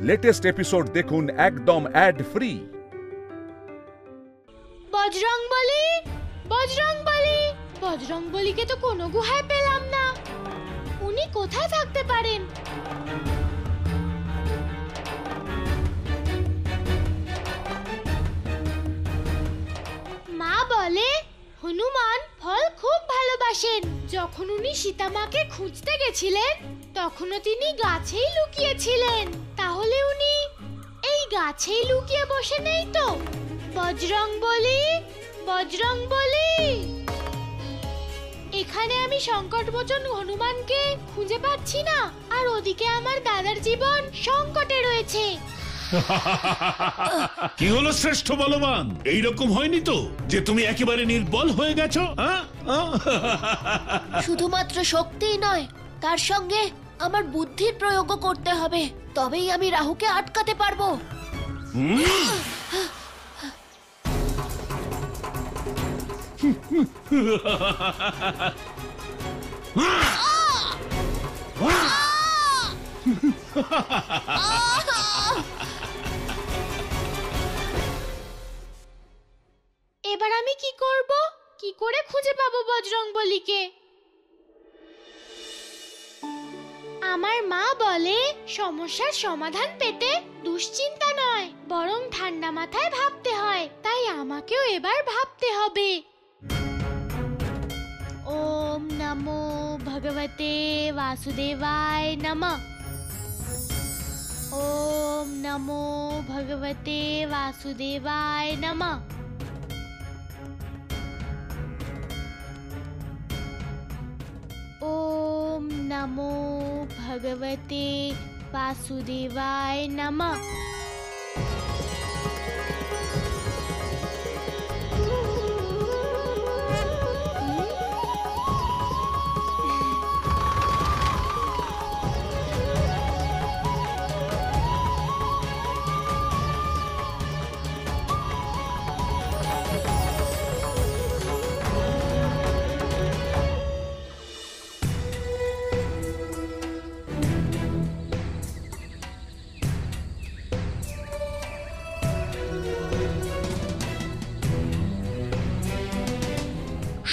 Latest episode দেখুন একদম add free. Bajrangbali, Bajrangbali, বজরংবলীকে তো কোনো গুহায় পেলাম না। উনি কোথায় থাকতে পারেন? মা বলে হনুমান ফল খুব ভালোবাসেন। যখন উনি সীতামাকে খুঁজতে গেছিলেন তখনও তিনি গাছেই লুকিয়েছিলেন। তাহলে উনি এই গাছেই লুকিয়ে বসে নেই তো? বজরংবলী, বজরংবলী, এখানে আমি সংকটমোচন হনুমানকে খুঁজে পাচ্ছি না, আর ওদিকে আমার দাদার জীবন সংকটে রয়েছে। কি হলো শ্রেষ্ঠ বলবান? এইরকম হয়নি তো যে তুমি একেবারে নির্বল হয়ে গেছো? শুধুমাত্র শক্তিই নয়, তার সঙ্গে আমার বুদ্ধির প্রয়োগও করতে হবে, তবেই আমি রাহুকে আটকাতে পারবো। এবার আমি কি করব? কি করে খুঁজে পাবো বজরংবলীকে? আমার মা বলে সমস্যার সমাধান পেতে দুশ্চিন্তা নয়, বরং ঠান্ডা মাথায় ভাবতে হয়। তাই আমাকেও এবার ভাবতে হবে। ওম নমো ভগবতে বাসুদেবায় নমঃ। ওম নমো ভগবতে বাসুদেবায় নমঃ। ओम नमो भगवते वासुदेवाय नमः।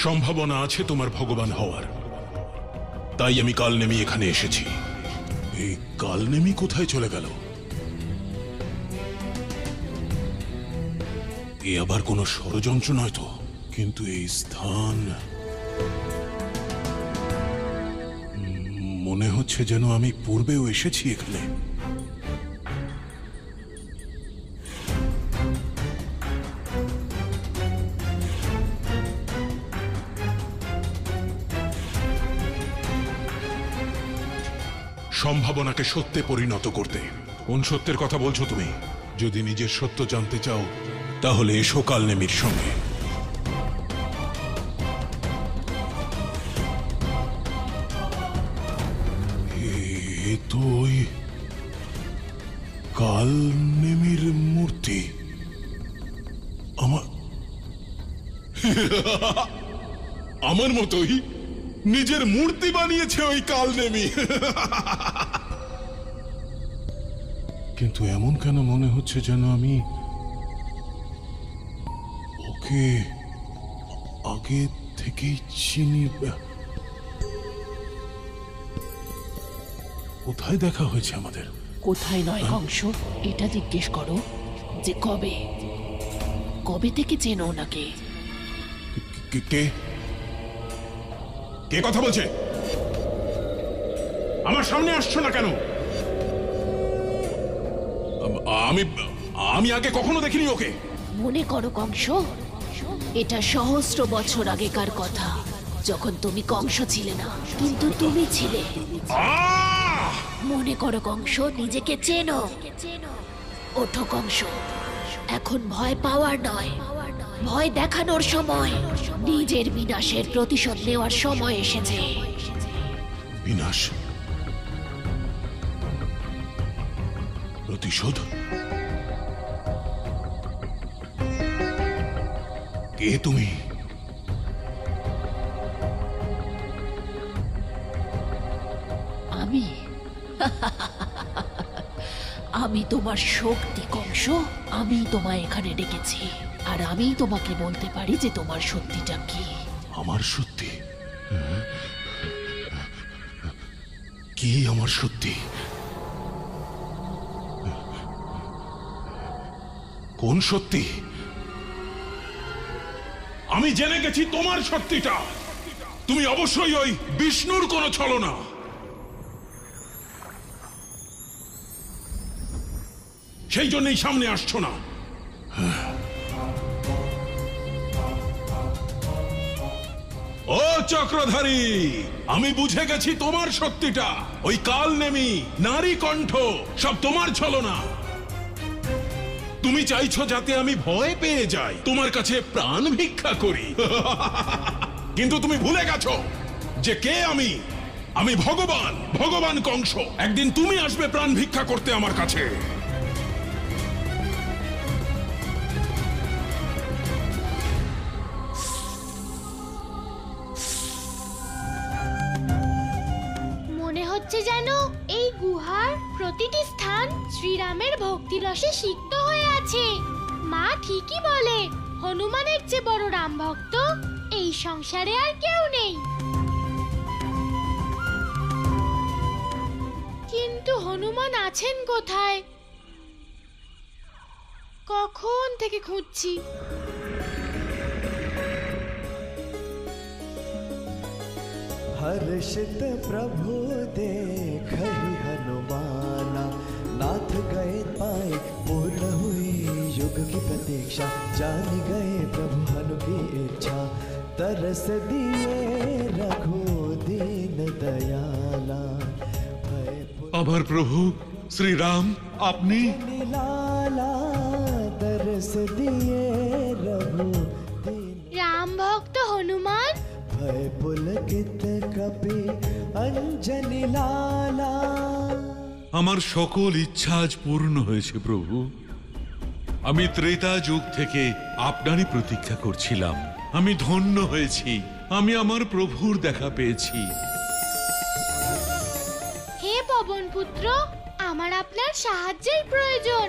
সম্ভাবনা আছে তোমার ভগবান হওয়ার, তাই আমি কালনেমি এখানে এসেছি। এই কালনেমি কোথায় চলে গেল? এ আবার কোনো ষড়যন্ত্র নয় তো? কিন্তু এই স্থান মনে হচ্ছে যেন আমি পূর্বেও এসেছি এখানে। সম্ভাবনাকে সত্যে পরিণত করতে। কোন সত্যের কথা বলছো তুমি? যদি নিজের সত্য জানতে চাও তাহলে এসো কালনেমির সঙ্গে। এ তো ওই কালনেমির মূর্তি। আমার মতোই নিজের মূর্তি বানিয়েছে ওই কালনেমি। কিন্তু এমন কেন মনে হচ্ছে যেন আমি ওকে আগে থেকেই চিনি। কোথায় দেখা হয়েছে আমাদের? কোথায় নয় কংস, এটা জিজ্ঞেস করো যে কবে কবে থেকে চেনো ওনাকে। কে কে কথা বলছে? আমার সামনে আসছো না কেন? আমি আগে কখনো দেখিনি ওকে। মনে করো কংস, এটা সহস্র বছর আগেকার কথা, যখন তুমি কংস ছিলে না, কিন্তু তুমি ছিলে। মনে করো কংস, নিজেকে চেনো। ওঠো কংস, এখন ভয় পাওয়ার নয়, ভয় দেখানোর সময়। নিজের বিনাশের প্রতিশোধ নেওয়ার সময় এসেছে। বিনাশ? প্রতিশোধ? কে তুমি? আমি আমি তোমার শক্তি কংস, আমি তোমায় এখানে ডেকেছি, আর আমি তোমাকে বলতে পারি যে তোমার সত্যিটা কি। আমার সত্যি? কি আমার সত্যি? কোন সত্যি? আমি জেনে গেছি তোমার সত্যিটা। তুমি অবশ্যই ওই বিষ্ণুর কোনো ছলনা। সেই জন্যই সামনে আসছো না। ও চক্রধারী, আমি বুঝে গেছি তোমার সত্যিটা। ওই কালনেমি, নারী কণ্ঠ সব তোমার ছলনা। তুমি চাইছো যাতে আমি ভয় পেয়ে যাই, তোমার কাছে প্রাণ ভিক্ষা করি। কিন্তু তুমি ভুলে গেছো যে কে আমি। আমি ভগবান, ভগবান কংস। একদিন তুমি আসবে প্রাণ ভিক্ষা করতে আমার কাছে। মনে হচ্ছে যেন এই গুহার প্রতিটি স্থান শ্রীরামের ভক্তিরসে সিক্ত হয়ে আছে। মা ঠিকই বলে, হনুমানের চেয়ে বড় রাম ভক্ত এই সংসারে আর কেউ নেই। কিন্তু হনুমান আছেন কোথায়? কখন থেকে খুঁজছি। हर्षित प्रभु देखहि हनुमाना, नाथ गए पाए पूर्ण हुई युग की प्रतीक्षा। जान गए प्रभु हनु की इच्छा, तरस दिए रघुदीन दयाला। আমার প্রভু শ্রীরাম, আপনি? लाला तरस दिए रघुदीन। রাম ভক্ত হনুমান, भय पुलकित कपि अंजनी लाला। আমার সকল ইচ্ছা আজ পূর্ণ হয়েছে প্রভু। আমি ত্রেতা যুগ থেকে আপনারই প্রতীক্ষা করছিলাম। আমি ধন্য হয়েছি, আমি আমার প্রভুর দেখা পেয়েছি। হে পবন পুত্র, আমার আপনার সাহায্যের প্রয়োজন।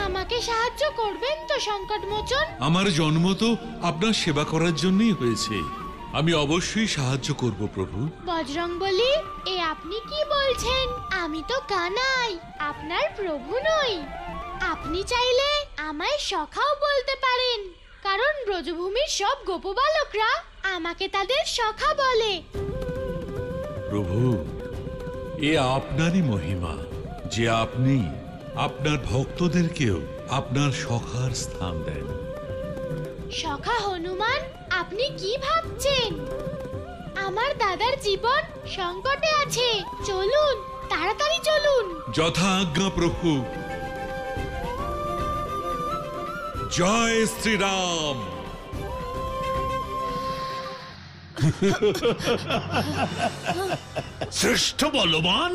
আমাকে সাহায্য করবেন তো সংকট মোচন? আমার জন্ম তো আপনার সেবা করার জন্যই হয়েছে। আমি অবশ্যই সাহায্য করব প্রভু। বজরংবলী, এ আপনি কি বলছেন? আমি তো কানাই, আপনার প্রভু নই। আপনি চাইলে আমায় সখাও বলতে পারেন, কারণ ব্রজভূমির সব গোপবালকরা আমাকে তাদের সখা বলে। প্রভু, এ আপনারই মহিমা যে আপনি আপনার ভক্তদেরকেও আপনার সখার স্থান দেন। সখা হনুমান, আপনি কি ভাবছেন? আমার দাদার জীবন সংকটে আছে। চলুন, তাড়াতাড়ি চলুন। যথা আজ্ঞা প্রভু। জয় শ্রীরাম। শ্রেষ্ঠ বলবান।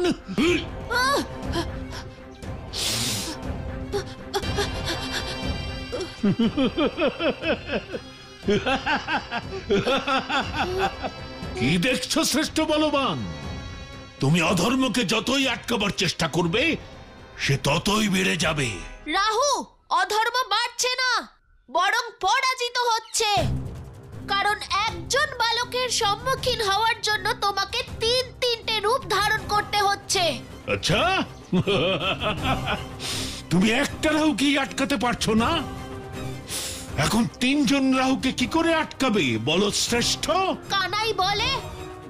কি দেখছো শ্রেষ্ঠ বলবান? তুমি অধর্মকে যতই আটকাবার চেষ্টা করবে, সে ততই বেড়ে যাবে। রাহু, অধর্ম বাড়ছে না, বরং পরাজিত হচ্ছে। কারণ একজন বালকের সম্মুখীন হওয়ার জন্য তোমাকে তিনটে রূপ ধারণ করতে হচ্ছে। আচ্ছা, তুমি একটা রাহুকেই আটকাতে পারছো না, এখন তিনজন রাহুকে কি করে আটকাবে বলো শ্রেষ্ঠ? কানাই বলে,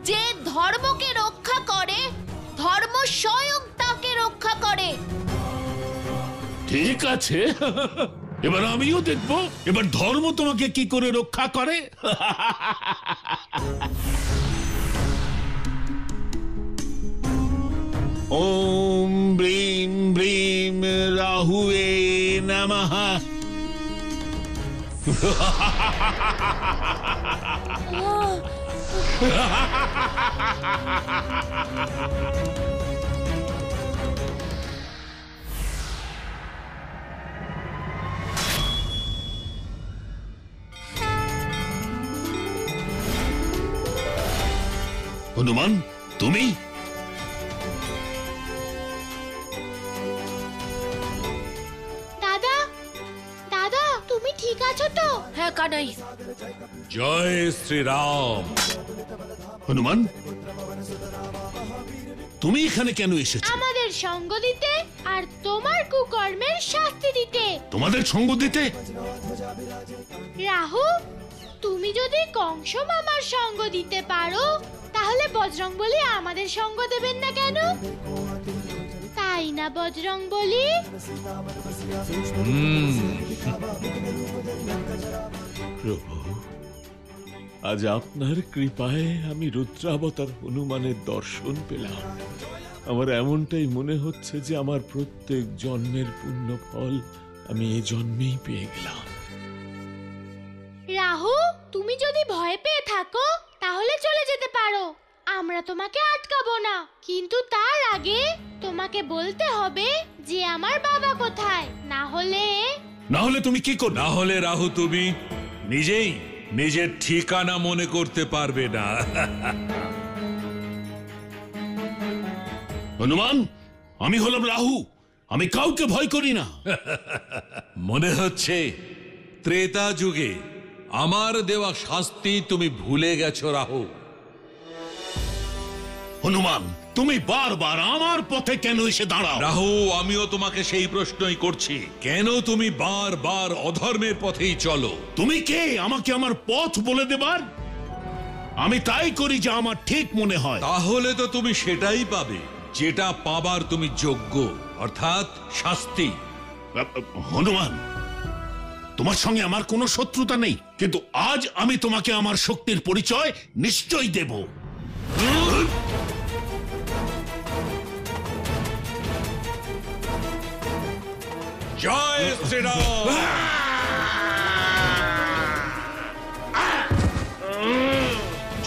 যে ধর্মকে রক্ষা করে, ধর্ম স্বয়ং তাকে রক্ষা করে। ঠিক আছে, এবার আমিও দেখবো এবার ধর্ম তোমাকে কি করে রক্ষা করে। ওম ব্রিম ব্রিম রাহুয়ে নমঃ। হনুমান, তুমি? দরকার নাই। জয় শ্রীরাম। হনুমান, তুমি এখানে কেন এসেছো? আমাদের সঙ্গ দিতে আর তোমার কুকর্মের শাস্তি দিতে। তোমাদের সঙ্গ দিতে? রাহু, তুমি যদি কংস মামার সঙ্গ দিতে পারো তাহলে বজরংবলী আমাদের সঙ্গ দেবেন না কেন? তাই না বজরংবলী? প্রভু, আজ আপনার কৃপায় আমি রুদ্রাবতার হনুমানের দর্শন পেলাম। আমার এমনটাই মনে হচ্ছে যে আমার প্রত্যেক জন্মের পুণ্য ফল আমি এই জন্মেই পেয়ে গেলাম। রাহু, তুমি যদি ভয় পেয়ে থাকো তাহলে চলে যেতে পারো, আমরা তোমাকে আটকাবো না। কিন্তু তার আগে তোমাকে বলতে হবে যে আমার বাবা কোথায়, না হলে তুমি কি করবে? না হলে রাহু তুমি নিজেই নিজের ঠিকানা মনে করতে পারবে না। হনুমান, আমি হলাম রাহু, আমি কাউকে ভয় করি না। মনে হচ্ছে ত্রেতা যুগে আমার দেওয়া শাস্তি তুমি ভুলে গেছো রাহু। হনুমান, তুমি বারবার আমার পথে কেন এসে দাঁড়াও? রাহু, আমিও তোমাকে সেই প্রশ্নই করছি, কেন তুমি বারবার অধর্মের পথেই চলো? তুমি কে আমাকে আমার পথ বলে দেবার? আমি তাই করি যা আমার ঠিক মনে হয়। তাহলে তো তুমি সেটাই পাবে যেটা পাবার তুমি যোগ্য, অর্থাৎ শাস্তি। হনুমান, তোমার সঙ্গে আমার কোনো শত্রুতা নেই, কিন্তু আজ আমি তোমাকে আমার শক্তির পরিচয় নিশ্চয়ই দেব। জয় শ্রীরাম।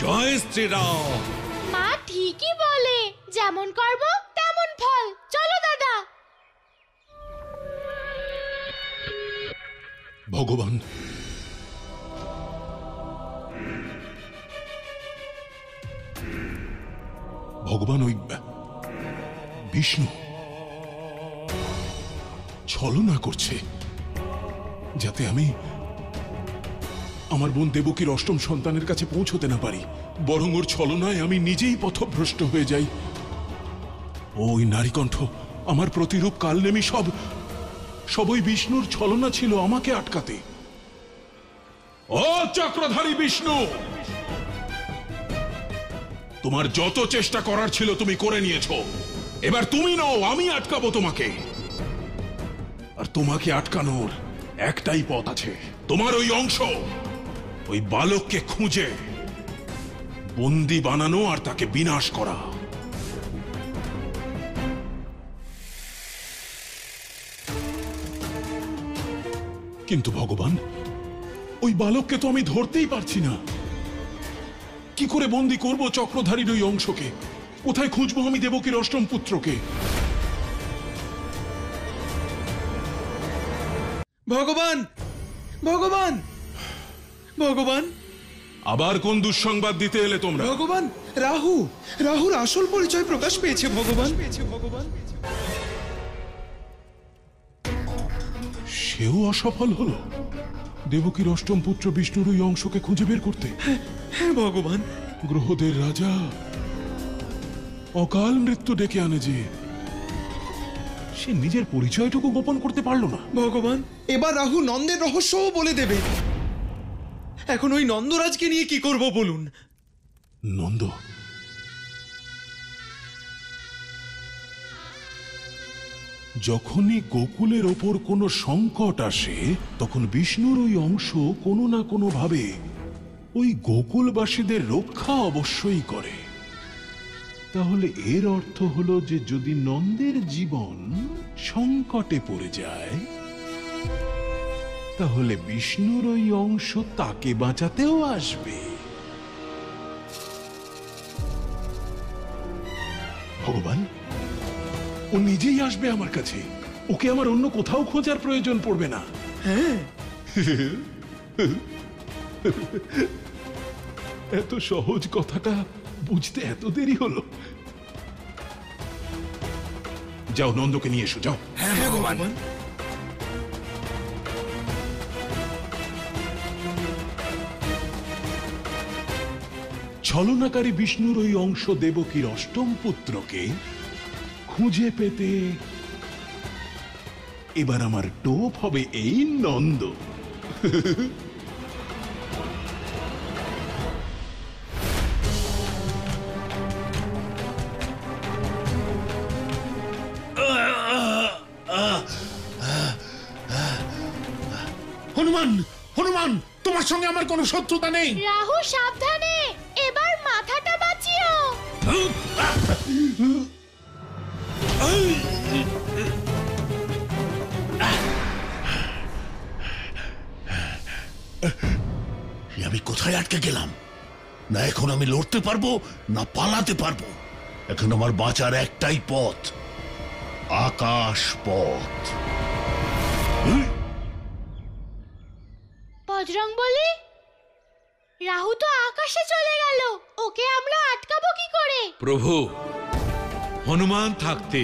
জয় শ্রীরাম। মা ঠিকই বলে, যেমন কর্ম তেমন ফল। চলো দাদা। ভগবান, ভগবান, ওই বিষ্ণু ছলনা করছে যাতে আমি আমার বোন দেবকীর অষ্টম সন্তানের কাছে পৌঁছতে না পারি, বরং ওর ছলনায় আমি নিজেই পথভ্রষ্ট হয়ে যাই। ওই নারীকণ্ঠ, আমার প্রতিরূপ কালনেমি সব ওই বিষ্ণুর ছলনা ছিল আমাকে আটকাতে। ও চক্রধারী বিষ্ণু, তোমার যত চেষ্টা করার ছিল তুমি করে নিয়েছো, এবার তুমি নও, আমি আটকাবো তোমাকে। আর তোমাকে আটকানোর একটাই পথ আছে, তোমার ওই অংশ, ওই বালককে খুঁজে বন্দি বানানো আর তাকে বিনাশ করা। কিন্তু ভগবান, ওই বালককে তো আমি ধরতেই পারছি না। কি করে বন্দি করব চক্রধারীর ওই অংশকে? কোথায় খুঁজবো আমি দেবকীর অষ্টম পুত্রকে? ভগবান, ভগবান, ভগবান, আবার কোন দুঃসংবাদ দিতে এলে তোমরা? ভগবান, রাহুর আসল পরিচয় প্রকাশ পেয়েছে ভগবান। সেও অসফল হলো দেবকীর অষ্টম পুত্র বিষ্ণুর ওই অংশকে খুঁজে বের করতে। হ্যাঁ ভগবান। গ্রহদের রাজা অকাল মৃত্যু ডেকে আনে যে সে নিজের পরিচয়টুকু গোপন করতে পারলো না। ভগবান, এবার রাহু নন্দের রহস্যও বলে দেবে। এখন ওই নন্দরাজকে নিয়ে কি করব বলুন? নন্দ, যখনই গোকুলের ওপর কোনো সংকট আসে তখন বিষ্ণুর ওই অংশ কোনো না কোনো ভাবে ওই গোকুলবাসীদের রক্ষা অবশ্যই করে। তাহলে এর অর্থ হলো যে যদি নন্দের জীবন সংকটে পড়ে যায় তাহলে বিষ্ণুর ওই অংশ তাকে বাঁচাতেও আসবে। ভগবান, ও নিজেই আসবে আমার কাছে, ওকে আমার অন্য কোথাও খোঁজার প্রয়োজন পড়বে না। হ্যাঁ, এত সহজ কথাটা বুঝতে এত দেরি হলো। যাও, নন্দকে নিয়ে এসো, যাও। হ্যাঁ ভগবান। ছলনাকারী বিষ্ণুর ওই অংশ দেবকীর অষ্টম পুত্রকে খুঁজে পেতে এবার আমার টোপ হবে এই নন্দ। হনুমান, হনুমান, তোমার সঙ্গে আমার কোনো শত্রুতা নেই। রাহু সাবধানে, এবার মাথাটা বাঁচিও। আমি কোথায় আটকে গেলাম? না এখন আমি লড়তে পারবো না পালাতে পারবো। এখন আমার বাঁচার একটাই পথ, আকাশ পথ। বজরংবলী, রাহু তো আকাশে চলে গেল, ওকে আমরা আটকাবো কি করে? প্রভু, হনুমান থাকতে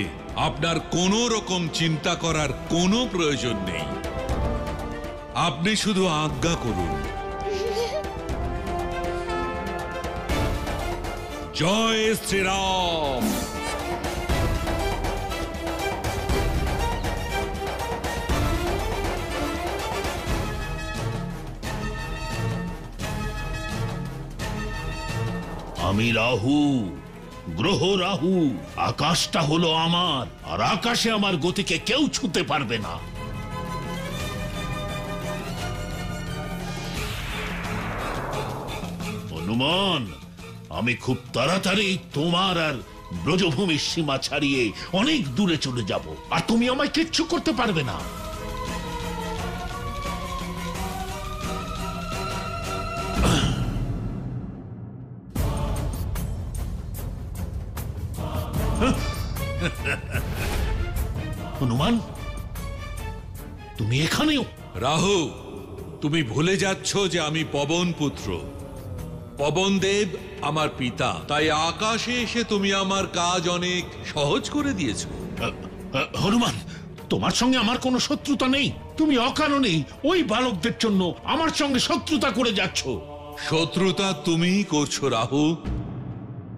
আপনার কোনো রকম চিন্তা করার কোনো প্রয়োজন নেই। আপনি শুধু আজ্ঞা করুন। জয় শ্রীরাম। আমি রাহু, গ্রহ রাহু। আকাশটা হলো আমার, আর আকাশে আমার গতিকে কেউ ছুঁতে পারবে না। হনুমান, আমি খুব তাড়াতাড়ি তোমার আর ব্রজভূমির সীমা ছাড়িয়ে অনেক দূরে চলে যাব, আর তুমি আমায় কিচ্ছু করতে পারবে না। হনুমান, তুমি এখানেও? রাহু, তুমি ভুলে যাচ্ছ যে আমি পবন পুত্র। পবনদেব আমার পিতা, তাই আকাশে এসে তুমি আমার কাজ অনেক সহজ করে দিয়েছো। হনুমান, তোমার সঙ্গে আমার কোনো শত্রুতা নেই। তুমি অকারণেই ওই বালকদের জন্য আমার সঙ্গে শত্রুতা করে যাচ্ছ। শত্রুতা তুমিই করছো রাহু।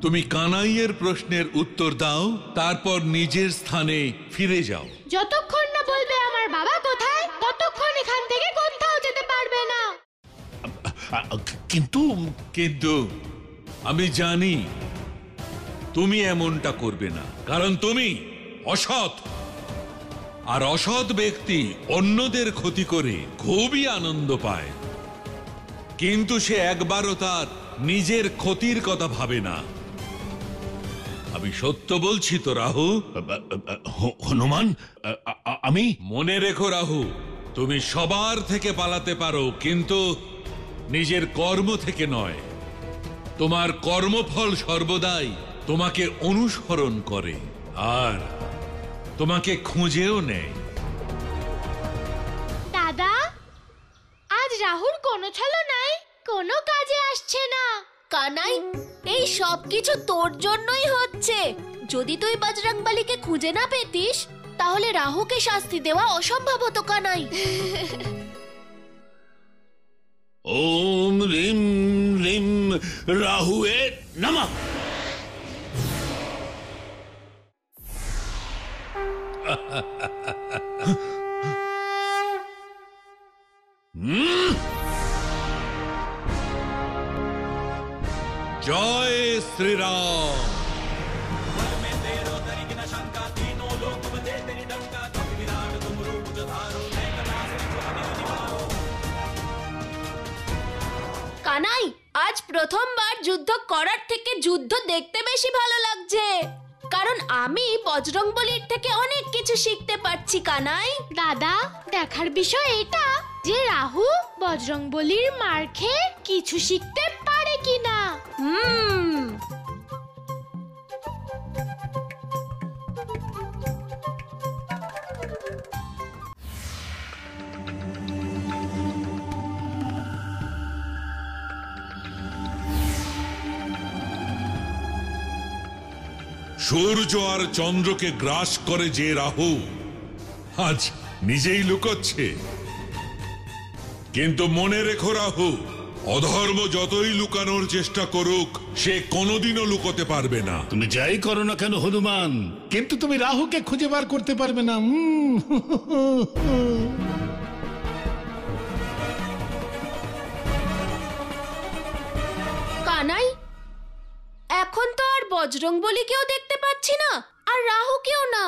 তুমি কানাইয়ের প্রশ্নের উত্তর দাও, তারপর নিজের স্থানে ফিরে যাও। যতক্ষণ না বলবে আমার বাবা কোথায়, ততক্ষণ এখান থেকে কোথাও যেতে পারবে না। কিন্তু আমি জানি তুমি এমনটা করবে না, কারণ তুমি অসৎ। আর অসৎ ব্যক্তি অন্যদের ক্ষতি করে খুবই আনন্দ পায়, কিন্তু সে একবারও তার নিজের ক্ষতির কথা ভাবে না। আমি সত্য বলছি তো রাহু। হনুমান, আমি মনে রেখো রাহু, তুমি সবার থেকে পালাতে পারো, কিন্তু নিজের কর্ম থেকে নয়। তোমার কর্মফল সর্বদাই তোমাকে অনুসরণ করে আর তোমাকে খুঁজেও নেয়। দাদা, আজ রাহুর কোনো ছলো নাই, কোনো কাজে আসছে না। কানাই, এই সব কিছু তোর জন্যই হচ্ছে। যদি তুই বজরংবলীকে খুঁজে না পেতিস, তাহলে রাহুকে শাস্তি দেওয়া অসম্ভব হতো কানাই। ওম রিম রিম রাহুয়ে নমঃ। জয় শ্রীরাম। কানাই, আজ প্রথমবার যুদ্ধ করার থেকে যুদ্ধ দেখতে বেশি ভালো লাগছে, কারণ আমি বজরংবলীর থেকে অনেক কিছু শিখতে পারছি। কানাই দাদা, দেখার বিষয় এটা যে রাহু বজরংবলীর মার খেয়ে কিছু শিখতে পারে কিনা। সূর্য আর চন্দ্রকে গ্রাস করে যে রাহু আজ নিজেই লুকোচ্ছে। কিন্তু মনে রেখো রাহু, অধর্ম যতই লুকানোর চেষ্টা করুক সে কোনোদিনও লুকোতে পারবে না। তুমি যাই করো না কেন হনুমান, কিন্তু তুমি রাহুকে খুঁজে বার করতে পারবে না। কানাই, এখন তো আর বজরংবলীকেও দেখতে পাচ্ছি না, আর রাহুকেও না।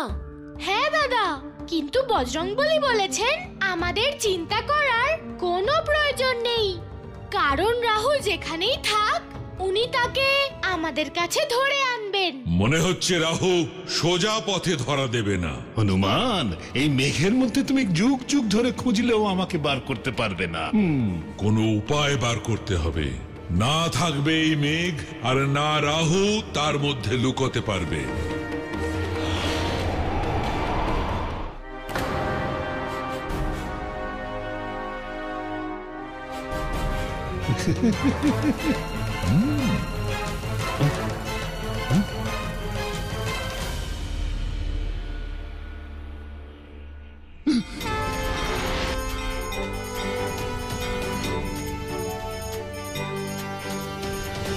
হ্যাঁ দাদা, কিন্তু বজরংবলী বলেছেন আমাদের চিন্তা করার কোনো প্রয়োজন নেই, কারণ রাহু যেখানেই থাক উনি তাকে আমাদের কাছে ধরে আনবেন। মনে হচ্ছে রাহু সোজা পথে ধরা দেবে না। হনুমান, এই মেঘের মধ্যে তুমি যুগ যুগ ধরে খুঁজলেও আমাকে বার করতে পারবে না। কোনো উপায় বার করতে হবে, না থাকবে এই মেঘ আর না রাহু তার মধ্যে লুকোতে পারবে।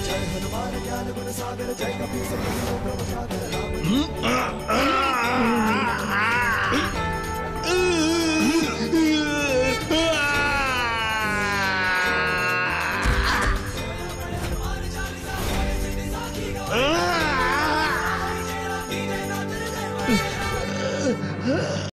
जय हनुमान ज्ञान गुण सागर जय कपीस तिलोक प्रभु सागर राम